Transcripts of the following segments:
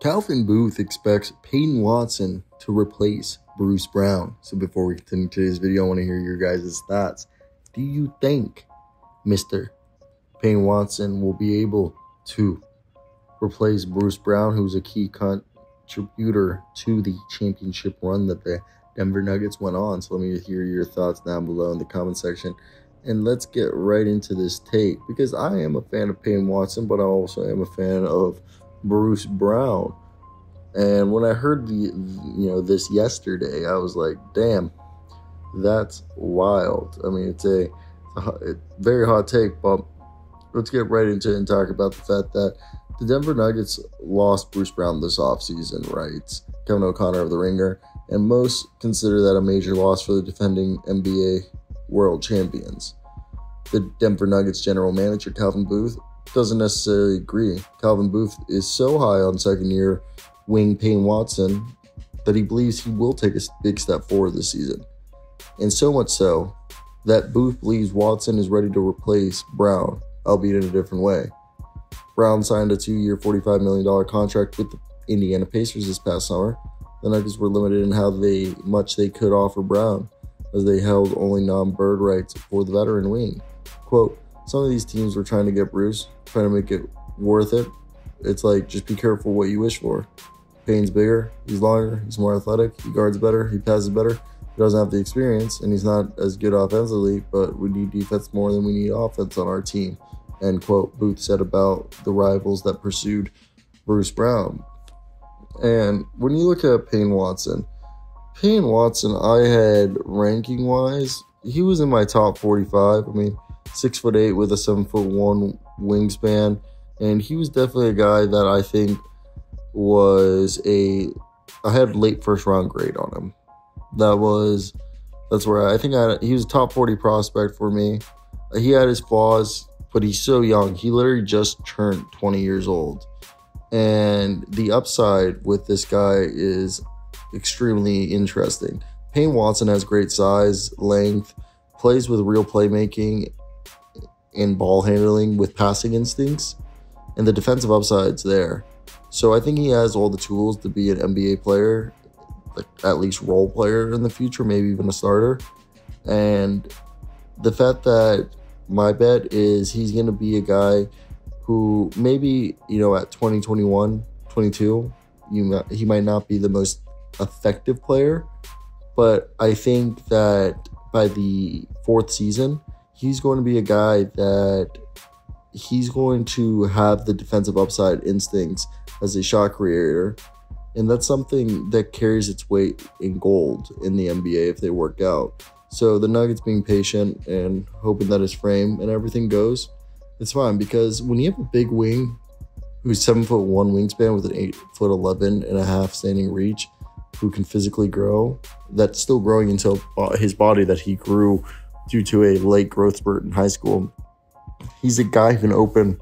Calvin Booth expects Peyton Watson to replace Bruce Brown. So before we continue today's video, I want to hear your guys' thoughts. Do you think Mr. Peyton Watson will be able to replace Bruce Brown, who's a key contributor to the championship run that the Denver Nuggets went on? So let me hear your thoughts down below in the comment section. And let's get right into this take, because I am a fan of Peyton Watson, but I also am a fan of Bruce Brown. And when I heard this yesterday, I was like, damn, that's wild. I mean, it's a very hot take, but let's get right into it and talk about the fact that the Denver Nuggets lost Bruce Brown this offseason, right? Kevin O'Connor of The Ringer, and most consider that a major loss for the defending NBA world champions. The Denver Nuggets general manager, Calvin Booth, doesn't necessarily agree. Calvin Booth is so high on second-year wing Peyton Watson that he believes he will take a big step forward this season. And so much so that Booth believes Watson is ready to replace Brown, albeit in a different way. Brown signed a 2-year, $45 million contract with the Indiana Pacers this past summer. The Nuggets were limited in how much they could offer Brown, as they held only non-bird rights for the veteran wing. Quote, some of these teams were trying to get Bruce, trying to make it worth it. It's like, just be careful what you wish for. Payne's bigger, he's longer, he's more athletic, he guards better, he passes better. He doesn't have the experience, and he's not as good offensively, but we need defense more than we need offense on our team. End quote, Booth said about the rivals that pursued Bruce Brown. And when you look at Peyton Watson, I had ranking-wise, he was in my top 45. I mean, 6'8" with a 7'1" wingspan, and he was definitely a guy that I think I had late first round grade on him. That's where I think he was a top 40 prospect for me. He had his flaws, but he's so young. He literally just turned 20 years old. And the upside with this guy is extremely interesting. Peyton Watson has great size, length, plays with real playmaking and ball handling with passing instincts, and the defensive upside's there. So I think he has all the tools to be an NBA player, like at least role player in the future, maybe even a starter. And the fact that my bet is he's going to be a guy who maybe, at 2021, 22, he might not be the most effective player, but I think that by the fourth season, he's going to be a guy that he's going to have the defensive upside instincts as a shot creator. And that's something that carries its weight in gold in the NBA if they work out. So the Nuggets being patient and hoping that his frame and everything goes, it's fine. Because when you have a big wing who's 7'1" wingspan with an 8'11" and a half standing reach, who can physically grow, that's still growing into his body that he grew due to a late growth spurt in high school. He's a guy who can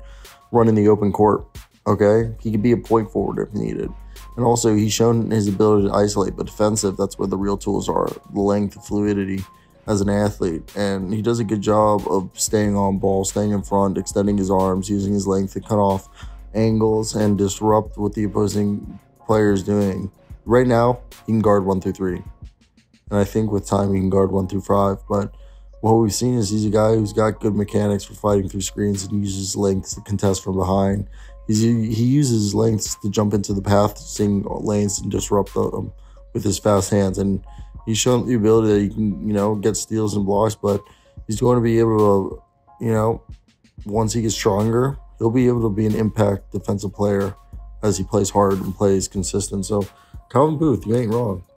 run in the open court, okay? He can be a point forward if needed. And also, he's shown his ability to isolate, but defensive, that's where the real tools are, the length, fluidity as an athlete. And he does a good job of staying on ball, staying in front, extending his arms, using his length to cut off angles and disrupt what the opposing player is doing. Right now, he can guard 1 through 3. And I think with time, he can guard 1 through 5. But what we've seen is he's a guy who's got good mechanics for fighting through screens and uses lengths to contest from behind. He uses his lengths to jump into the passing lanes and disrupt them with his fast hands. And he's shown the ability that he can, get steals and blocks, but he's going to be able to, once he gets stronger, he'll be able to be an impact defensive player as he plays hard and plays consistent. So, Calvin Booth, you ain't wrong.